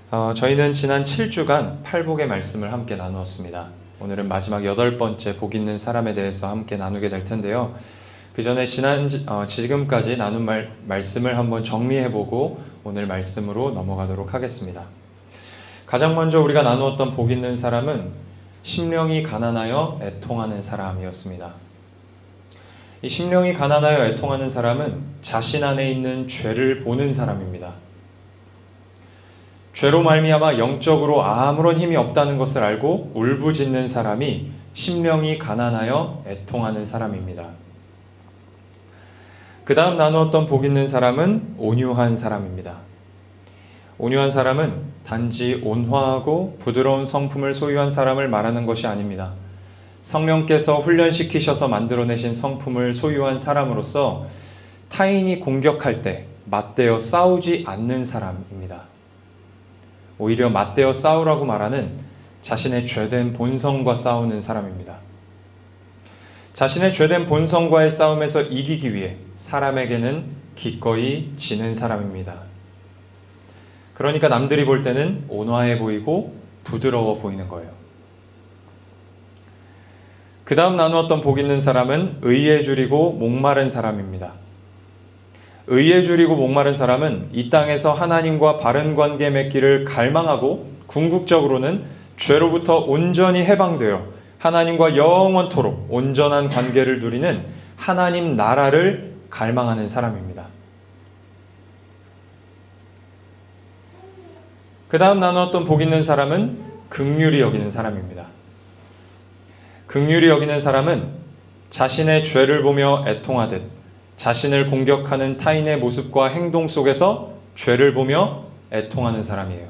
저희는 지난 7주간 팔복의 말씀을 함께 나누었습니다. 오늘은 마지막 8번째 복 있는 사람에 대해서 함께 나누게 될 텐데요. 그 전에 지금까지 나눈 말씀을 한번 정리해보고 오늘 말씀으로 넘어가도록 하겠습니다. 가장 먼저 우리가 나누었던 복 있는 사람은 심령이 가난하여 애통하는 사람이었습니다. 이 심령이 가난하여 애통하는 사람은 자신 안에 있는 죄를 보는 사람입니다. 죄로 말미암아 영적으로 아무런 힘이 없다는 것을 알고 울부짖는 사람이 심령이 가난하여 애통하는 사람입니다. 그 다음 나누었던 복 있는 사람은 온유한 사람입니다. 온유한 사람은 단지 온화하고 부드러운 성품을 소유한 사람을 말하는 것이 아닙니다. 성령께서 훈련시키셔서 만들어내신 성품을 소유한 사람으로서 타인이 공격할 때 맞대어 싸우지 않는 사람입니다. 오히려 맞대어 싸우라고 말하는 자신의 죄된 본성과 싸우는 사람입니다. 자신의 죄된 본성과의 싸움에서 이기기 위해 사람에게는 기꺼이 지는 사람입니다. 그러니까 남들이 볼 때는 온화해 보이고 부드러워 보이는 거예요. 그 다음 나누었던 복 있는 사람은 의에 줄이고 목마른 사람입니다. 의에 줄이고 목마른 사람은 이 땅에서 하나님과 바른 관계 맺기를 갈망하고 궁극적으로는 죄로부터 온전히 해방되어 하나님과 영원토록 온전한 관계를 누리는 하나님 나라를 갈망하는 사람입니다. 그 다음 나누었던 복 있는 사람은 긍휼히 여기는 사람입니다. 긍휼히 여기는 사람은 자신의 죄를 보며 애통하듯 자신을 공격하는 타인의 모습과 행동 속에서 죄를 보며 애통하는 사람이에요.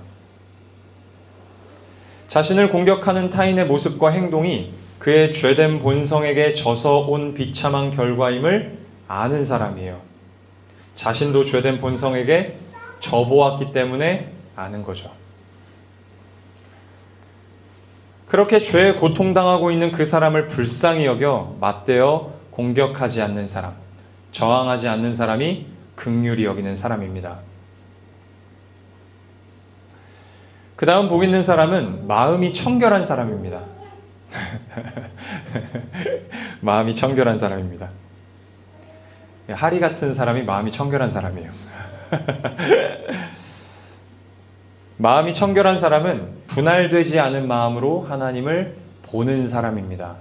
자신을 공격하는 타인의 모습과 행동이 그의 죄된 본성에게 져서 온 비참한 결과임을 아는 사람이에요. 자신도 죄된 본성에게 져보았기 때문에 아는 거죠. 그렇게 죄에 고통당하고 있는 그 사람을 불쌍히 여겨 맞대어 공격하지 않는 사람, 저항하지 않는 사람이 긍휼히 여기는 사람입니다. 그 다음 복 있는 사람은 마음이 청결한 사람입니다. 마음이 청결한 사람입니다. 하리 같은 사람이 마음이 청결한 사람이에요. 마음이 청결한 사람은 분할되지 않은 마음으로 하나님을 보는 사람입니다.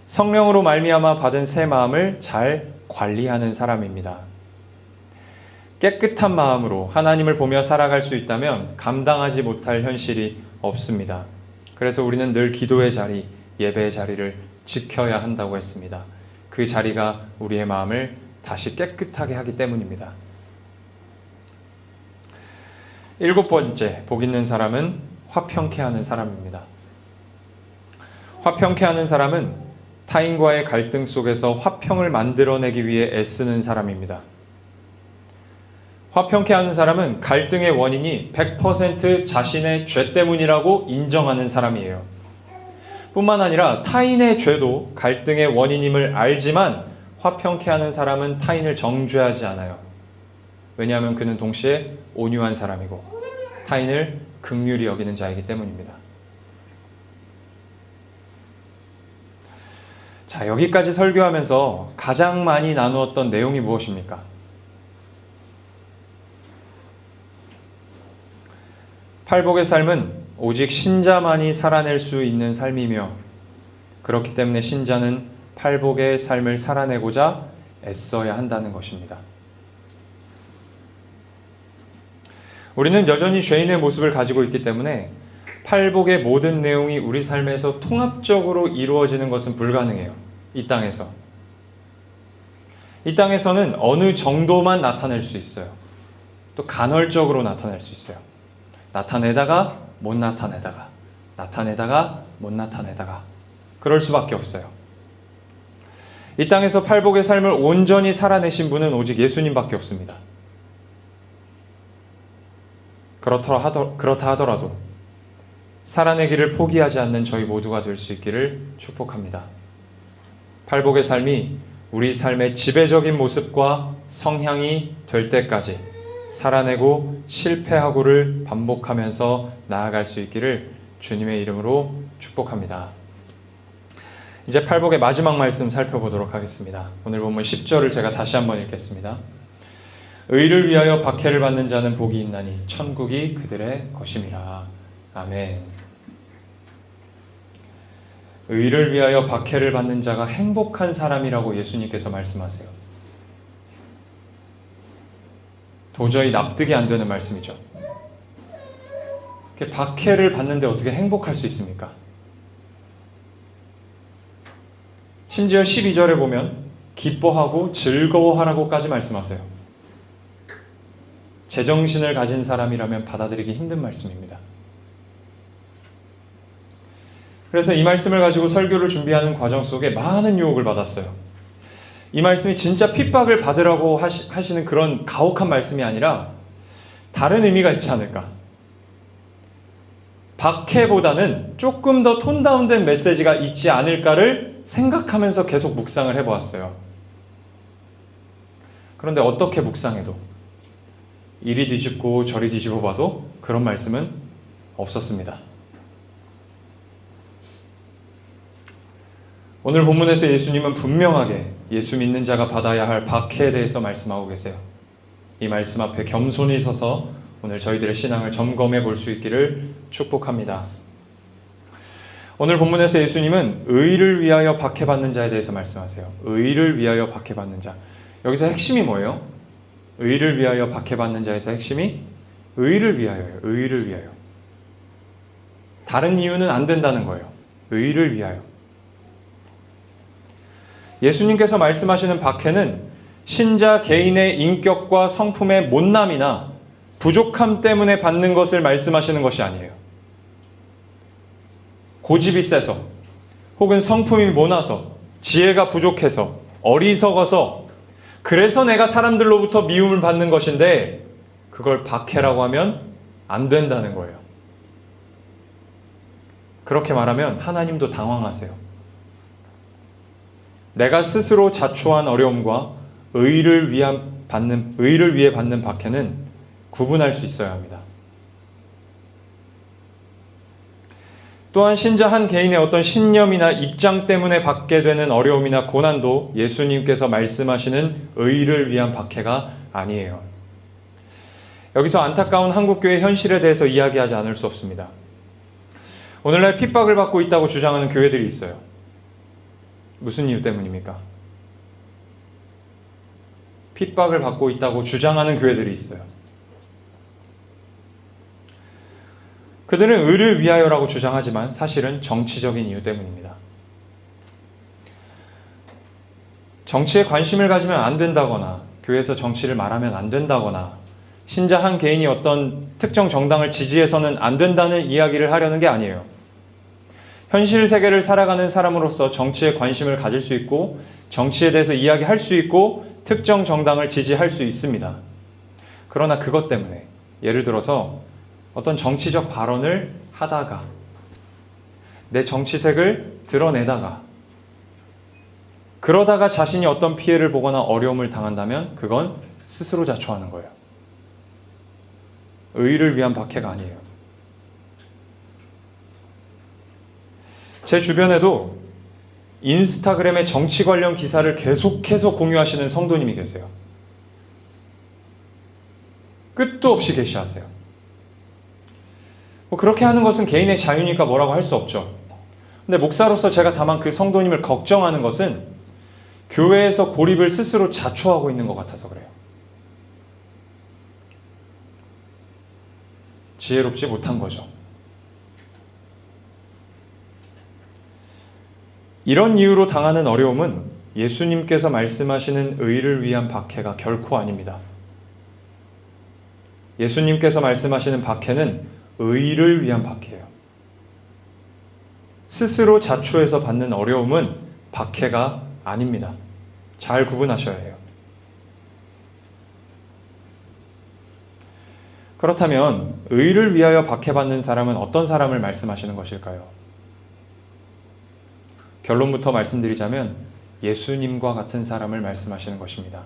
성령으로 말미암아 받은 새 마음을 잘 관리하는 사람입니다. 깨끗한 마음으로 하나님을 보며 살아갈 수 있다면 감당하지 못할 현실이 없습니다. 그래서 우리는 늘 기도의 자리, 예배의 자리를 지켜야 한다고 했습니다. 그 자리가 우리의 마음을 다시 깨끗하게 하기 때문입니다. 7번째, 복 있는 사람은 화평케 하는 사람입니다. 화평케 하는 사람은 타인과의 갈등 속에서 화평을 만들어내기 위해 애쓰는 사람입니다. 화평케 하는 사람은 갈등의 원인이 100% 자신의 죄 때문이라고 인정하는 사람이에요. 뿐만 아니라 타인의 죄도 갈등의 원인임을 알지만 화평케 하는 사람은 타인을 정죄하지 않아요. 왜냐하면 그는 동시에 온유한 사람이고 타인을 긍휼히 여기는 자이기 때문입니다. 자, 여기까지 설교하면서 가장 많이 나누었던 내용이 무엇입니까? 팔복의 삶은 오직 신자만이 살아낼 수 있는 삶이며 그렇기 때문에 신자는 팔복의 삶을 살아내고자 애써야 한다는 것입니다. 우리는 여전히 죄인의 모습을 가지고 있기 때문에 팔복의 모든 내용이 우리 삶에서 통합적으로 이루어지는 것은 불가능해요. 이 땅에서. 이 땅에서는 어느 정도만 나타낼 수 있어요. 또 간헐적으로 나타낼 수 있어요. 나타내다가 못 나타내다가 나타내다가 못 나타내다가 그럴 수밖에 없어요. 이 땅에서 팔복의 삶을 온전히 살아내신 분은 오직 예수님밖에 없습니다. 그렇다 하더라도 살아내기를 포기하지 않는 저희 모두가 될 수 있기를 축복합니다. 팔복의 삶이 우리 삶의 지배적인 모습과 성향이 될 때까지 살아내고 실패하고를 반복하면서 나아갈 수 있기를 주님의 이름으로 축복합니다. 이제 팔복의 마지막 말씀 살펴보도록 하겠습니다. 오늘 본문 10절을 제가 다시 한번 읽겠습니다. 의를 위하여 박해를 받는 자는 복이 있나니 천국이 그들의 것임이라. 아멘. 의를 위하여 박해를 받는 자가 행복한 사람이라고 예수님께서 말씀하세요. 도저히 납득이 안 되는 말씀이죠. 박해를 받는데 어떻게 행복할 수 있습니까? 심지어 12절에 보면 기뻐하고 즐거워하라고까지 말씀하세요. 제정신을 가진 사람이라면 받아들이기 힘든 말씀입니다. 그래서 이 말씀을 가지고 설교를 준비하는 과정 속에 많은 유혹을 받았어요. 이 말씀이 진짜 핍박을 받으라고 하시는 그런 가혹한 말씀이 아니라 다른 의미가 있지 않을까. 박해보다는 조금 더 톤 다운된 메시지가 있지 않을까를 생각하면서 계속 묵상을 해보았어요. 그런데 어떻게 묵상해도 이리 뒤집고 저리 뒤집어 봐도 그런 말씀은 없었습니다. 오늘 본문에서 예수님은 분명하게 예수 믿는 자가 받아야 할 박해에 대해서 말씀하고 계세요. 이 말씀 앞에 겸손히 서서 오늘 저희들의 신앙을 점검해 볼 수 있기를 축복합니다. 오늘 본문에서 예수님은 의를 위하여 박해받는 자에 대해서 말씀하세요. 의를 위하여 박해받는 자. 여기서 핵심이 뭐예요? 의를 위하여 박해받는 자에서 핵심이 의를 위하여예요. 의를 위하여. 다른 이유는 안 된다는 거예요. 의를 위하여. 예수님께서 말씀하시는 박해는 신자 개인의 인격과 성품의 못남이나 부족함 때문에 받는 것을 말씀하시는 것이 아니에요. 고집이 세서 혹은 성품이 모나서 지혜가 부족해서 어리석어서 그래서 내가 사람들로부터 미움을 받는 것인데 그걸 박해라고 하면 안 된다는 거예요. 그렇게 말하면 하나님도 당황하세요. 내가 스스로 자초한 어려움과 의를 위해 받는 박해는 구분할 수 있어야 합니다. 또한 신자 한 개인의 어떤 신념이나 입장 때문에 받게 되는 어려움이나 고난도 예수님께서 말씀하시는 의를 위한 박해가 아니에요. 여기서 안타까운 한국교회 현실에 대해서 이야기하지 않을 수 없습니다. 오늘날 핍박을 받고 있다고 주장하는 교회들이 있어요. 무슨 이유 때문입니까? 핍박을 받고 있다고 주장하는 교회들이 있어요. 그들은 의를 위하여라고 주장하지만 사실은 정치적인 이유 때문입니다. 정치에 관심을 가지면 안 된다거나 교회에서 정치를 말하면 안 된다거나 신자 한 개인이 어떤 특정 정당을 지지해서는 안 된다는 이야기를 하려는 게 아니에요. 현실 세계를 살아가는 사람으로서 정치에 관심을 가질 수 있고 정치에 대해서 이야기할 수 있고 특정 정당을 지지할 수 있습니다. 그러나 그것 때문에 예를 들어서 어떤 정치적 발언을 하다가 내 정치색을 드러내다가 그러다가 자신이 어떤 피해를 보거나 어려움을 당한다면 그건 스스로 자초하는 거예요. 의를 위한 박해가 아니에요. 제 주변에도 인스타그램에 정치 관련 기사를 계속해서 공유하시는 성도님이 계세요. 끝도 없이 게시하세요. 그렇게 하는 것은 개인의 자유니까 뭐라고 할 수 없죠. 근데 목사로서 제가 다만 그 성도님을 걱정하는 것은 교회에서 고립을 스스로 자초하고 있는 것 같아서 그래요. 지혜롭지 못한 거죠. 이런 이유로 당하는 어려움은 예수님께서 말씀하시는 의를 위한 박해가 결코 아닙니다. 예수님께서 말씀하시는 박해는 의를 위한 박해예요. 스스로 자초해서 받는 어려움은 박해가 아닙니다. 잘 구분하셔야 해요. 그렇다면 의를 위하여 박해받는 사람은 어떤 사람을 말씀하시는 것일까요? 결론부터 말씀드리자면 예수님과 같은 사람을 말씀하시는 것입니다.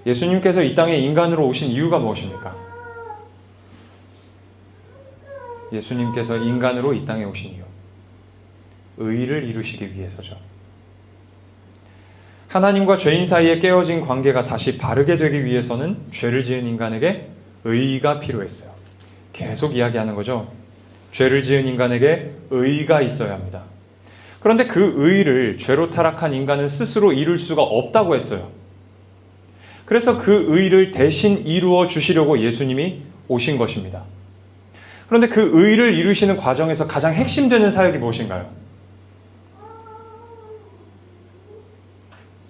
예수님께서 이 땅에 인간으로 오신 이유가 무엇입니까? 예수님께서 인간으로 이 땅에 오신 이유, 의를 이루시기 위해서죠. 하나님과 죄인 사이에 깨어진 관계가 다시 바르게 되기 위해서는 죄를 지은 인간에게 의가 필요했어요. 계속 이야기하는 거죠. 죄를 지은 인간에게 의가 있어야 합니다. 그런데 그 의를 죄로 타락한 인간은 스스로 이룰 수가 없다고 했어요. 그래서 그 의를 대신 이루어 주시려고 예수님이 오신 것입니다. 그런데 그 의를 이루시는 과정에서 가장 핵심되는 사역이 무엇인가요?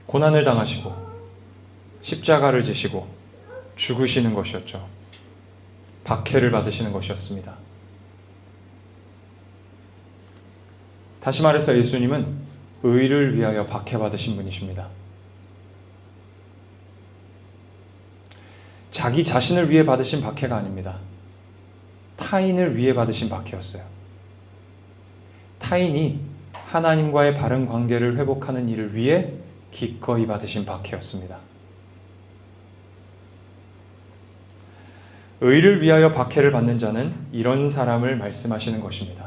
고난을 당하시고 십자가를 지시고 죽으시는 것이었죠. 박해를 받으시는 것이었습니다. 다시 말해서 예수님은 의를 위하여 박해받으신 분이십니다. 자기 자신을 위해 받으신 박해가 아닙니다. 타인을 위해 받으신 박해였어요. 타인이 하나님과의 바른 관계를 회복하는 일을 위해 기꺼이 받으신 박해였습니다. 의를 위하여 박해를 받는 자는 이런 사람을 말씀하시는 것입니다.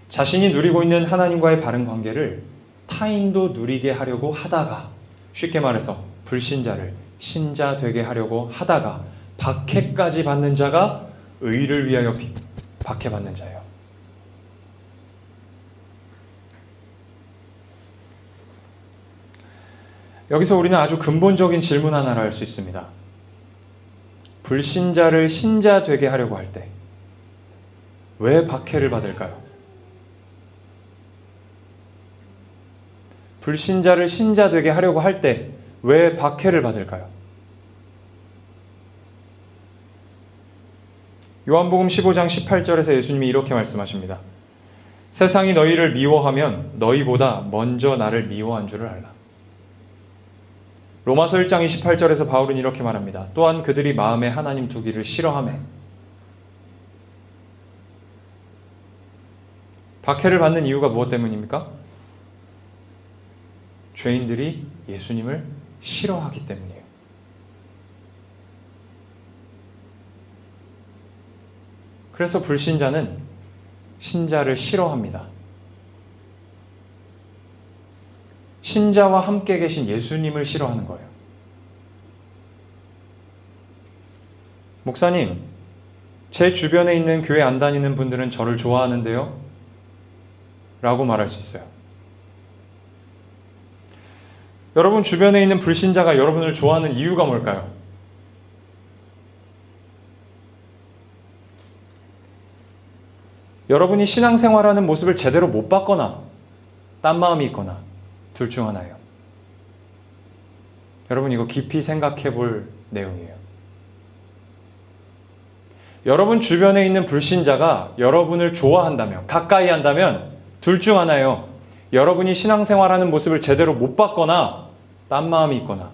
자신이 누리고 있는 하나님과의 바른 관계를 타인도 누리게 하려고 하다가, 쉽게 말해서 불신자를 신자 되게 하려고 하다가 박해까지 받는 자가 의를 위하여 박해받는 자예요. 여기서 우리는 아주 근본적인 질문 하나를 할 수 있습니다. 불신자를 신자 되게 하려고 할 때 왜 박해를 받을까요? 불신자를 신자 되게 하려고 할 때 왜 박해를 받을까요? 요한복음 15장 18절에서 예수님이 이렇게 말씀하십니다. 세상이 너희를 미워하면 너희보다 먼저 나를 미워한 줄을 알라. 로마서 1장 28절에서 바울은 이렇게 말합니다. 또한 그들이 마음에 하나님 두기를 싫어하매. 박해를 받는 이유가 무엇 때문입니까? 죄인들이 예수님을 싫어하기 때문이에요. 그래서 불신자는 신자를 싫어합니다. 신자와 함께 계신 예수님을 싫어하는 거예요. 목사님, 제 주변에 있는 교회 안 다니는 분들은 저를 좋아하는데요? 라고 말할 수 있어요. 여러분 주변에 있는 불신자가 여러분을 좋아하는 이유가 뭘까요? 여러분이 신앙생활하는 모습을 제대로 못 봤거나 딴 마음이 있거나 둘 중 하나예요. 여러분 이거 깊이 생각해 볼 내용이에요. 여러분 주변에 있는 불신자가 여러분을 좋아한다면, 가까이 한다면 둘 중 하나예요. 여러분이 신앙생활하는 모습을 제대로 못 봤거나 딴 마음이 있거나.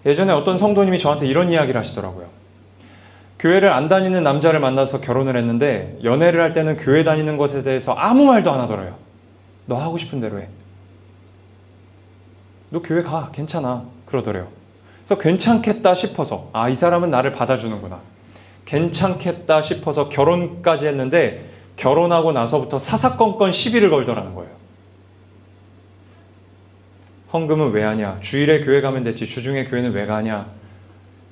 예전에 어떤 성도님이 저한테 이런 이야기를 하시더라고요. 교회를 안 다니는 남자를 만나서 결혼을 했는데 연애를 할 때는 교회 다니는 것에 대해서 아무 말도 안 하더래요. 너 하고 싶은 대로 해. 너 교회 가. 괜찮아. 그러더래요. 그래서 괜찮겠다 싶어서, 이 사람은 나를 받아주는구나. 괜찮겠다 싶어서 결혼까지 했는데 결혼하고 나서부터 사사건건 시비를 걸더라는 거예요. 헌금은 왜 하냐? 주일에 교회 가면 됐지. 주중에 교회는 왜 가냐?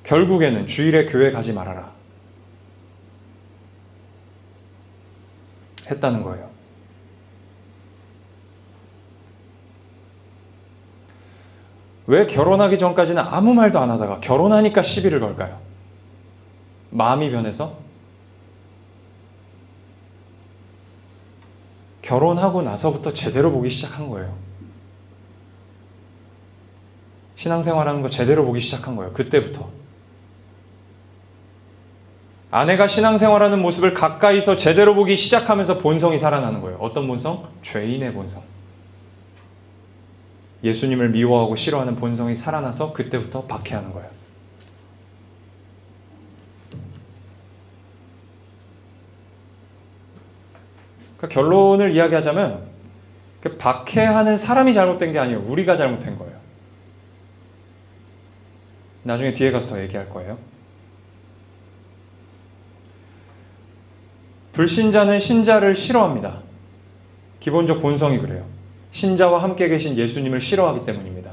결국에는 주일에 교회 가지 말아라. 했다는 거예요. 왜 결혼하기 전까지는 아무 말도 안 하다가 결혼하니까 시비를 걸까요? 마음이 변해서? 결혼하고 나서부터 제대로 보기 시작한 거예요. 신앙생활하는 거 제대로 보기 시작한 거예요. 그때부터. 아내가 신앙생활하는 모습을 가까이서 제대로 보기 시작하면서 본성이 살아나는 거예요. 어떤 본성? 죄인의 본성. 예수님을 미워하고 싫어하는 본성이 살아나서 그때부터 박해하는 거예요. 그러니까 결론을 이야기하자면 박해하는 사람이 잘못된 게 아니에요. 우리가 잘못된 거예요. 나중에 뒤에 가서 더 얘기할 거예요. 불신자는 신자를 싫어합니다. 기본적 본성이 그래요. 신자와 함께 계신 예수님을 싫어하기 때문입니다.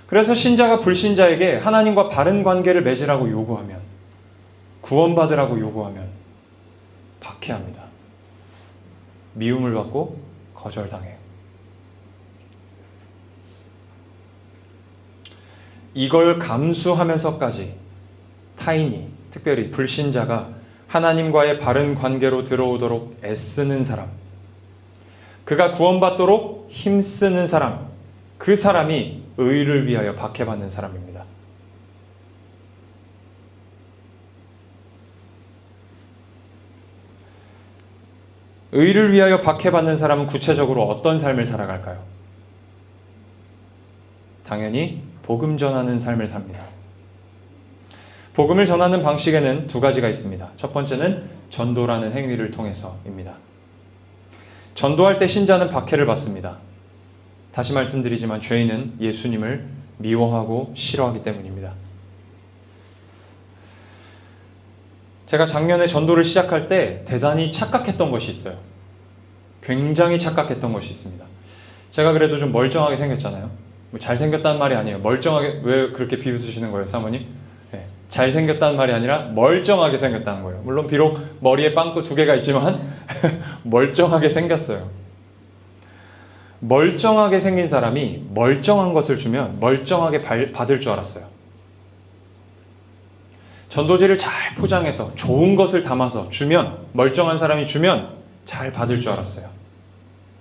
그래서 신자가 불신자에게 하나님과 바른 관계를 맺으라고 요구하면, 구원받으라고 요구하면 박해합니다. 미움을 받고 거절당해요. 이걸 감수하면서까지 타인이, 특별히 불신자가 하나님과의 바른 관계로 들어오도록 애쓰는 사람, 그가 구원받도록 힘쓰는 사람, 그 사람이 의를 위하여 박해받는 사람입니다. 의를 위하여 박해받는 사람은 구체적으로 어떤 삶을 살아갈까요? 당연히 복음 전하는 삶을 삽니다. 복음을 전하는 방식에는 두 가지가 있습니다. 첫 번째는 전도라는 행위를 통해서입니다. 전도할 때 신자는 박해를 받습니다. 다시 말씀드리지만 죄인은 예수님을 미워하고 싫어하기 때문입니다. 제가 작년에 전도를 시작할 때 대단히 착각했던 것이 있어요. 굉장히 착각했던 것이 있습니다. 제가 그래도 좀 멀쩡하게 생겼잖아요. 잘생겼다는 말이 아니에요. 멀쩡하게, 왜 그렇게 비웃으시는 거예요, 사모님? 네, 잘생겼다는 말이 아니라 멀쩡하게 생겼다는 거예요. 물론 비록 머리에 빵꾸 2개가 있지만 멀쩡하게 생겼어요. 멀쩡하게 생긴 사람이 멀쩡한 것을 주면 멀쩡하게 받을 줄 알았어요. 전도지를 잘 포장해서 좋은 것을 담아서 주면, 멀쩡한 사람이 주면 잘 받을 줄 알았어요.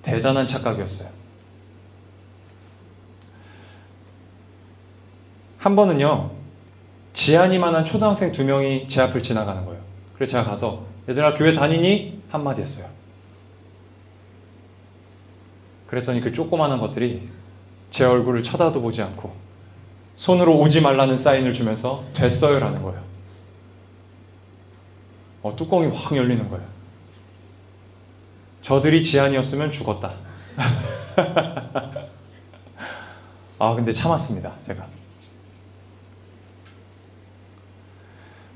대단한 착각이었어요. 한 번은요, 지한이만한 초등학생 2명이 제 앞을 지나가는 거예요. 그래서 제가 가서 얘들아 교회 다니니? 한마디 했어요. 그랬더니 그 조그마한 것들이 제 얼굴을 쳐다도 보지 않고 손으로 오지 말라는 사인을 주면서 됐어요 라는 거예요. 뚜껑이 확 열리는 거예요. 저들이 지한이었으면 죽었다. 근데 참았습니다, 제가.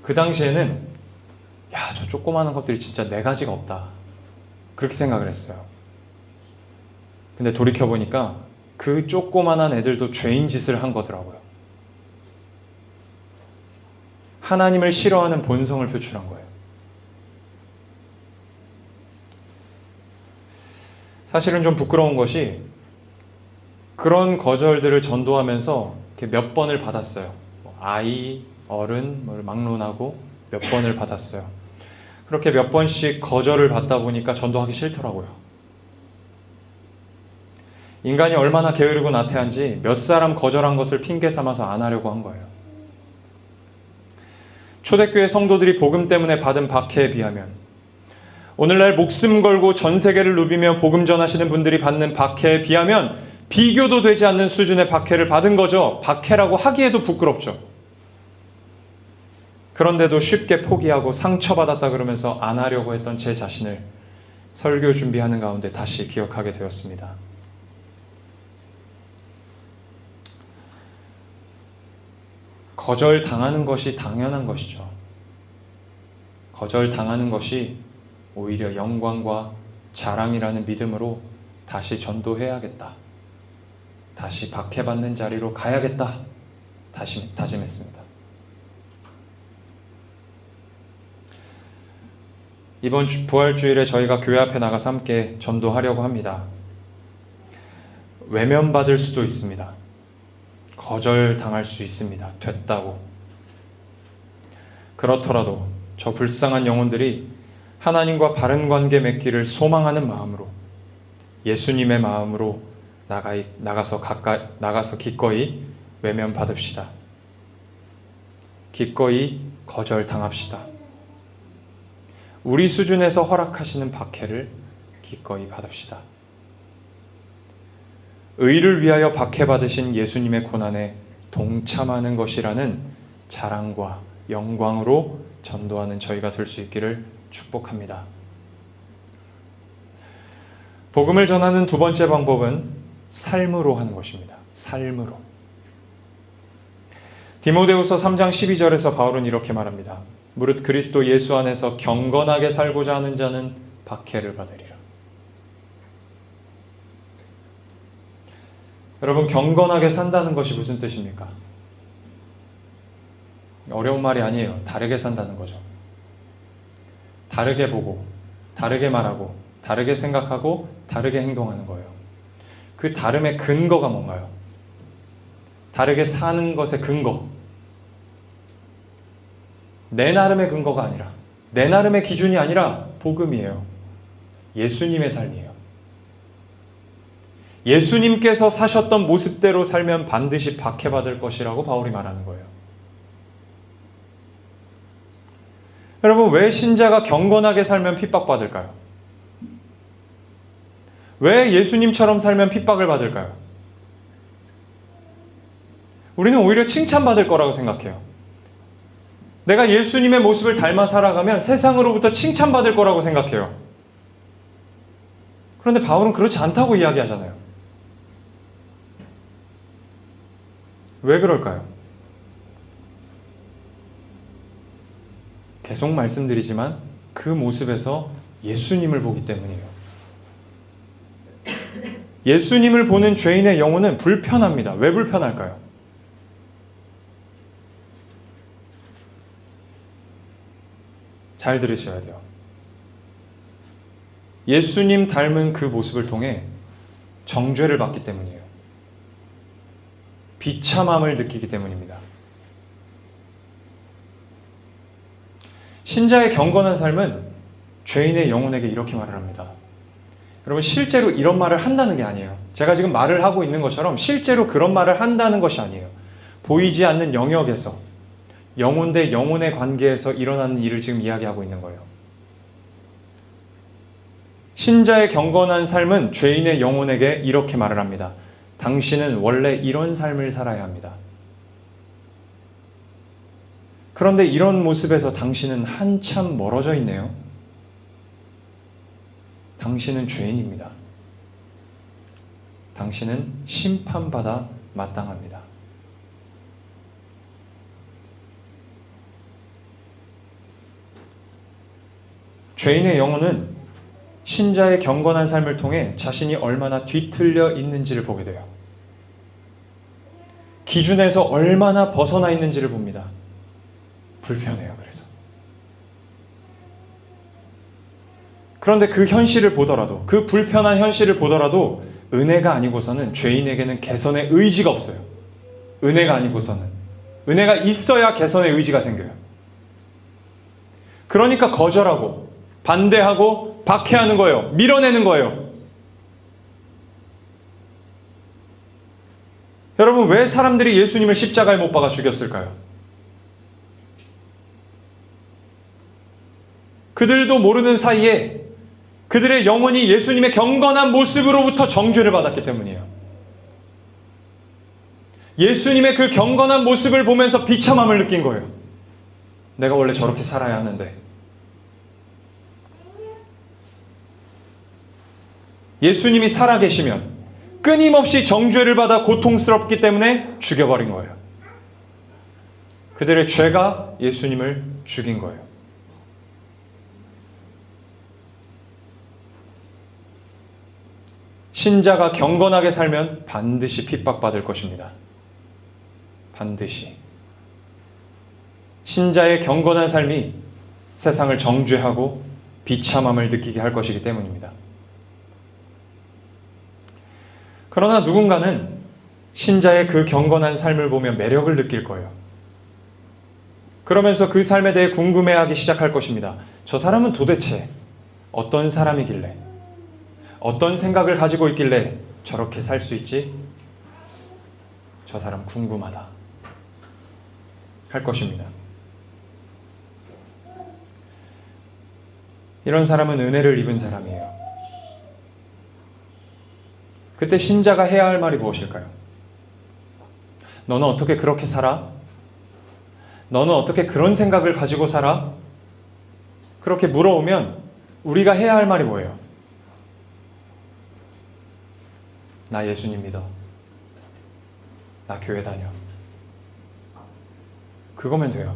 그 당시에는 저 조그마한 것들이 진짜 네 가지가 없다, 그렇게 생각을 했어요. 근데 돌이켜보니까 그 조그만한 애들도 죄인 짓을 한 거더라고요. 하나님을 싫어하는 본성을 표출한 거예요. 사실은 좀 부끄러운 것이 그런 거절들을 전도하면서 이렇게 몇 번을 받았어요. 아이, 어른, 막론하고 몇 번을 받았어요. 그렇게 몇 번씩 거절을 받다 보니까 전도하기 싫더라고요. 인간이 얼마나 게으르고 나태한지 몇 사람 거절한 것을 핑계 삼아서 안 하려고 한 거예요. 초대교회 성도들이 복음 때문에 받은 박해에 비하면, 오늘날 목숨 걸고 전 세계를 누비며 복음 전하시는 분들이 받는 박해에 비하면 비교도 되지 않는 수준의 박해를 받은 거죠. 박해라고 하기에도 부끄럽죠. 그런데도 쉽게 포기하고 상처받았다 그러면서 안 하려고 했던 제 자신을 설교 준비하는 가운데 다시 기억하게 되었습니다. 거절당하는 것이 당연한 것이죠. 거절당하는 것이 오히려 영광과 자랑이라는 믿음으로 다시 전도해야겠다, 다시 박해받는 자리로 가야겠다 다짐했습니다. 이번 부활주일에 저희가 교회 앞에 나가서 함께 전도하려고 합니다. 외면받을 수도 있습니다. 거절당할 수 있습니다. 됐다고. 그렇더라도 저 불쌍한 영혼들이 하나님과 바른 관계 맺기를 소망하는 마음으로, 예수님의 마음으로 나가서 기꺼이 외면받읍시다. 기꺼이 거절당합시다. 우리 수준에서 허락하시는 박해를 기꺼이 받읍시다. 의를 위하여 박해받으신 예수님의 고난에 동참하는 것이라는 자랑과 영광으로 전도하는 저희가 될 수 있기를 축복합니다. 복음을 전하는 두 번째 방법은 삶으로 하는 것입니다. 삶으로. 디모데후서 3장 12절에서 바울은 이렇게 말합니다. 무릇 그리스도 예수 안에서 경건하게 살고자 하는 자는 박해를 받으리라. 여러분, 경건하게 산다는 것이 무슨 뜻입니까? 어려운 말이 아니에요. 다르게 산다는 거죠. 다르게 보고, 다르게 말하고, 다르게 생각하고, 다르게 행동하는 거예요. 그 다름의 근거가 뭔가요? 다르게 사는 것의 근거. 내 나름의 근거가 아니라, 내 나름의 기준이 아니라 복음이에요. 예수님의 삶이에요. 예수님께서 사셨던 모습대로 살면 반드시 박해받을 것이라고 바울이 말하는 거예요. 여러분, 왜 신자가 경건하게 살면 핍박받을까요? 왜 예수님처럼 살면 핍박을 받을까요? 우리는 오히려 칭찬받을 거라고 생각해요. 내가 예수님의 모습을 닮아 살아가면 세상으로부터 칭찬받을 거라고 생각해요. 그런데 바울은 그렇지 않다고 이야기하잖아요. 왜 그럴까요? 계속 말씀드리지만 그 모습에서 예수님을 보기 때문이에요. 예수님을 보는 죄인의 영혼은 불편합니다. 왜 불편할까요? 잘 들으셔야 돼요. 예수님 닮은 그 모습을 통해 정죄를 받기 때문이에요. 비참함을 느끼기 때문입니다. 신자의 경건한 삶은 죄인의 영혼에게 이렇게 말을 합니다. 여러분, 실제로 이런 말을 한다는 게 아니에요. 제가 지금 말을 하고 있는 것처럼 실제로 그런 말을 한다는 것이 아니에요. 보이지 않는 영역에서, 영혼 대 영혼의 관계에서 일어나는 일을 지금 이야기하고 있는 거예요. 신자의 경건한 삶은 죄인의 영혼에게 이렇게 말을 합니다. 당신은 원래 이런 삶을 살아야 합니다. 그런데 이런 모습에서 당신은 한참 멀어져 있네요. 당신은 죄인입니다. 당신은 심판받아 마땅합니다. 죄인의 영혼은 신자의 경건한 삶을 통해 자신이 얼마나 뒤틀려 있는지를 보게 돼요. 기준에서 얼마나 벗어나 있는지를 봅니다. 불편해요, 그래서. 그런데 그 현실을 보더라도, 그 불편한 현실을 보더라도 은혜가 아니고서는 죄인에게는 개선의 의지가 없어요. 은혜가 아니고서는. 은혜가 있어야 개선의 의지가 생겨요. 그러니까 거절하고 반대하고 박해하는 거예요. 밀어내는 거예요. 여러분, 왜 사람들이 예수님을 십자가에 못 박아 죽였을까요? 그들도 모르는 사이에 그들의 영혼이 예수님의 경건한 모습으로부터 정죄를 받았기 때문이에요. 예수님의 그 경건한 모습을 보면서 비참함을 느낀 거예요. 내가 원래 저렇게 살아야 하는데. 예수님이 살아계시면 끊임없이 정죄를 받아 고통스럽기 때문에 죽여버린 거예요. 그들의 죄가 예수님을 죽인 거예요. 신자가 경건하게 살면 반드시 핍박받을 것입니다. 반드시. 신자의 경건한 삶이 세상을 정죄하고 비참함을 느끼게 할 것이기 때문입니다. 그러나 누군가는 신자의 그 경건한 삶을 보며 매력을 느낄 거예요. 그러면서 그 삶에 대해 궁금해하기 시작할 것입니다. 저 사람은 도대체 어떤 사람이길래, 어떤 생각을 가지고 있길래 저렇게 살 수 있지? 저 사람 궁금하다. 할 것입니다. 이런 사람은 은혜를 입은 사람이에요. 그때 신자가 해야 할 말이 무엇일까요? 너는 어떻게 그렇게 살아? 너는 어떻게 그런 생각을 가지고 살아? 그렇게 물어오면 우리가 해야 할 말이 뭐예요? 나 예수님 믿어. 나 교회 다녀. 그거면 돼요.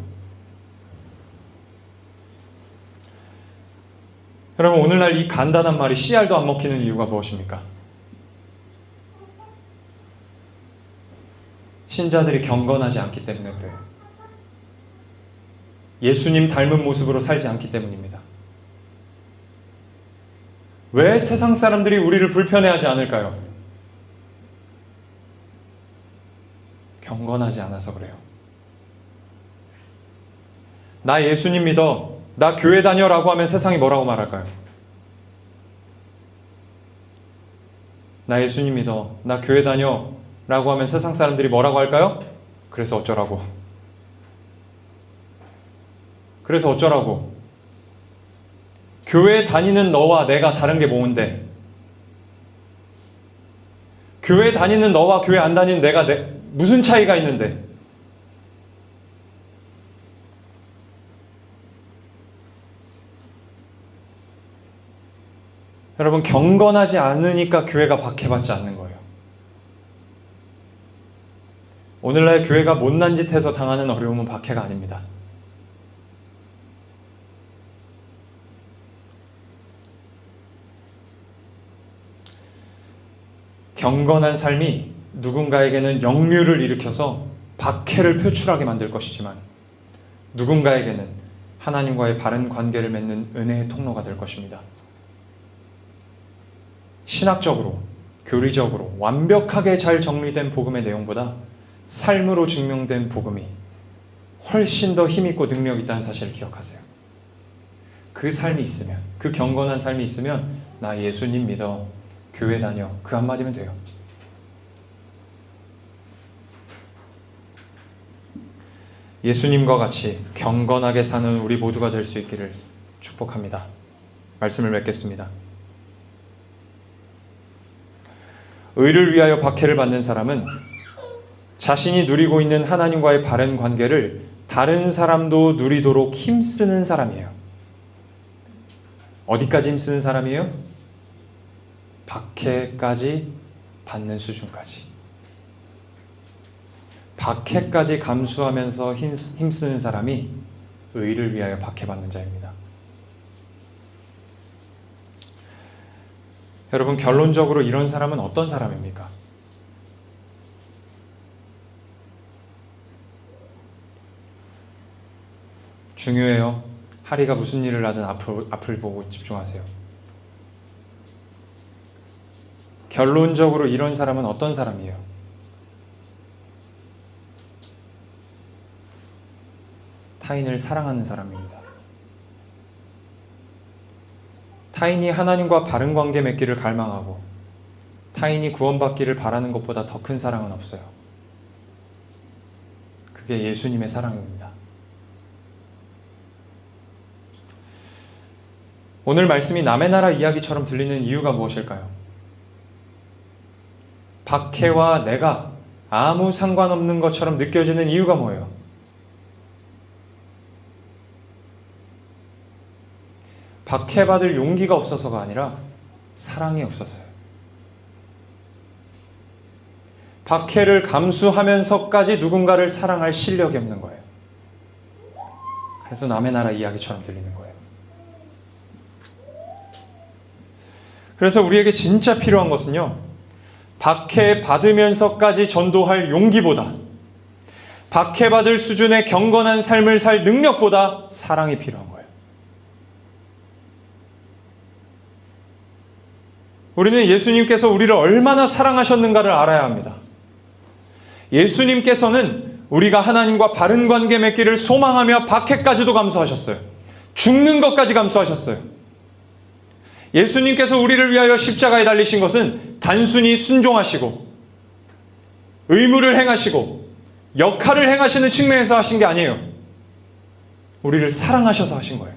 여러분, 오늘날 이 간단한 말이 씨알도 안 먹히는 이유가 무엇입니까? 신자들이 경건하지 않기 때문에 그래요. 예수님 닮은 모습으로 살지 않기 때문입니다. 왜 세상 사람들이 우리를 불편해하지 않을까요? 경건하지 않아서 그래요. 나 예수님 믿어, 나 교회 다녀라고 하면 세상이 뭐라고 말할까요? 나 예수님 믿어, 나 교회 다녀 라고 하면 세상 사람들이 뭐라고 할까요? 그래서 어쩌라고? 그래서 어쩌라고? 교회 다니는 너와 내가 다른 게 뭔데? 교회 다니는 너와 교회 안 다니는 내가 무슨 차이가 있는데? 여러분, 경건하지 않으니까 교회가 박해받지 않는 거예요. 오늘날 교회가 못난 짓 해서 당하는 어려움은 박해가 아닙니다. 경건한 삶이 누군가에게는 역류를 일으켜서 박해를 표출하게 만들 것이지만 누군가에게는 하나님과의 바른 관계를 맺는 은혜의 통로가 될 것입니다. 신학적으로, 교리적으로 완벽하게 잘 정리된 복음의 내용보다 삶으로 증명된 복음이 훨씬 더 힘있고 능력 있다는 사실을 기억하세요. 그 삶이 있으면, 그 경건한 삶이 있으면 나 예수님 믿어, 교회 다녀, 그 한마디면 돼요. 예수님과 같이 경건하게 사는 우리 모두가 될 수 있기를 축복합니다. 말씀을 맺겠습니다. 의를 위하여 박해를 받는 사람은 자신이 누리고 있는 하나님과의 바른 관계를 다른 사람도 누리도록 힘쓰는 사람이에요. 어디까지 힘쓰는 사람이에요? 박해까지 받는 수준까지. 박해까지 감수하면서 힘쓰는 사람이 의를 위하여 박해받는 자입니다. 여러분, 결론적으로 이런 사람은 어떤 사람입니까? 중요해요. 하리가 무슨 일을 하든 앞을 보고 집중하세요. 결론적으로 이런 사람은 어떤 사람이에요? 타인을 사랑하는 사람입니다. 타인이 하나님과 바른 관계 맺기를 갈망하고 타인이 구원받기를 바라는 것보다 더 큰 사랑은 없어요. 그게 예수님의 사랑입니다. 오늘 말씀이 남의 나라 이야기처럼 들리는 이유가 무엇일까요? 박해와 내가 아무 상관없는 것처럼 느껴지는 이유가 뭐예요? 박해받을 용기가 없어서가 아니라 사랑이 없어서요. 박해를 감수하면서까지 누군가를 사랑할 실력이 없는 거예요. 그래서 남의 나라 이야기처럼 들리는 거예요. 그래서 우리에게 진짜 필요한 것은요, 박해받으면서까지 전도할 용기보다 박해받을 수준의 경건한 삶을 살 능력보다 사랑이 필요한 거예요. 우리는 예수님께서 우리를 얼마나 사랑하셨는가를 알아야 합니다. 예수님께서는 우리가 하나님과 바른 관계 맺기를 소망하며 박해까지도 감수하셨어요. 죽는 것까지 감수하셨어요. 예수님께서 우리를 위하여 십자가에 달리신 것은 단순히 순종하시고 의무를 행하시고 역할을 행하시는 측면에서 하신 게 아니에요. 우리를 사랑하셔서 하신 거예요.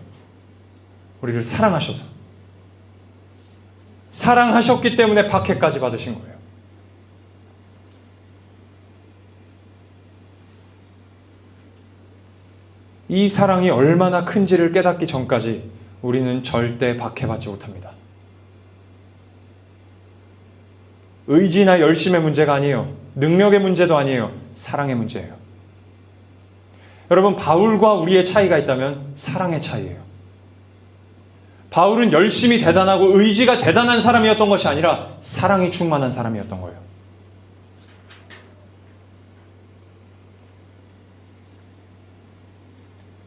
우리를 사랑하셔서. 사랑하셨기 때문에 박해까지 받으신 거예요. 이 사랑이 얼마나 큰지를 깨닫기 전까지 우리는 절대 박해받지 못합니다. 의지나 열심의 문제가 아니에요. 능력의 문제도 아니에요. 사랑의 문제예요. 여러분, 바울과 우리의 차이가 있다면 사랑의 차이예요. 바울은 열심히 대단하고 의지가 대단한 사람이었던 것이 아니라 사랑이 충만한 사람이었던 거예요.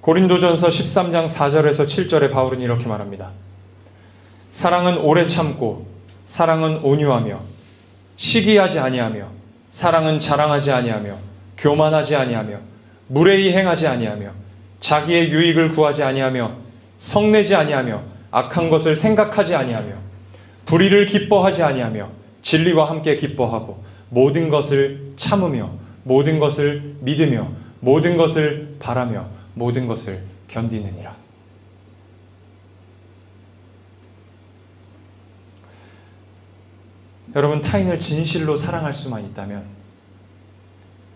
고린도전서 13장 4절에서 7절에 바울은 이렇게 말합니다. 사랑은 오래 참고 사랑은 온유하며 시기하지 아니하며 사랑은 자랑하지 아니하며 교만하지 아니하며 무례히 행하지 아니하며 자기의 유익을 구하지 아니하며 성내지 아니하며 악한 것을 생각하지 아니하며 불의를 기뻐하지 아니하며 진리와 함께 기뻐하고 모든 것을 참으며 모든 것을 믿으며 모든 것을 바라며 모든 것을 견디느니라. 여러분, 타인을 진실로 사랑할 수만 있다면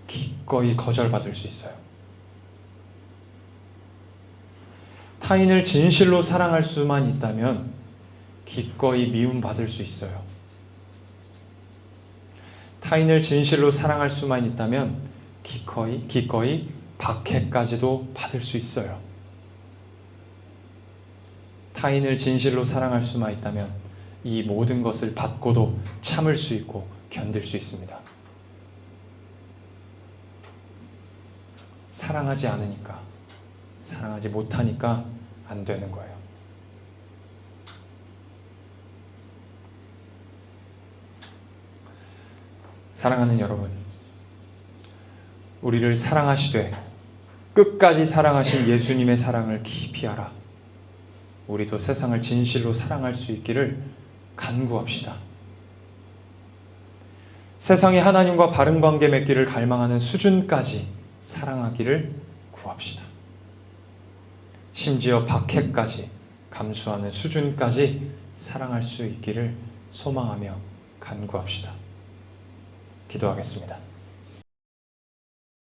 기꺼이 거절받을 수 있어요. 타인을 진실로 사랑할 수만 있다면 기꺼이 미움받을 수 있어요. 타인을 진실로 사랑할 수만 있다면 기꺼이 박해까지도 받을 수 있어요. 타인을 진실로 사랑할 수만 있다면 이 모든 것을 받고도 참을 수 있고 견딜 수 있습니다. 사랑하지 않으니까, 사랑하지 못하니까 안 되는 거예요. 사랑하는 여러분, 우리를 사랑하시되 끝까지 사랑하신 예수님의 사랑을 깊이 알아 우리도 세상을 진실로 사랑할 수 있기를 간구합시다. 세상이 하나님과 바른 관계 맺기를 갈망하는 수준까지 사랑하기를 구합시다. 심지어 박해까지 감수하는 수준까지 사랑할 수 있기를 소망하며 간구합시다. 기도하겠습니다.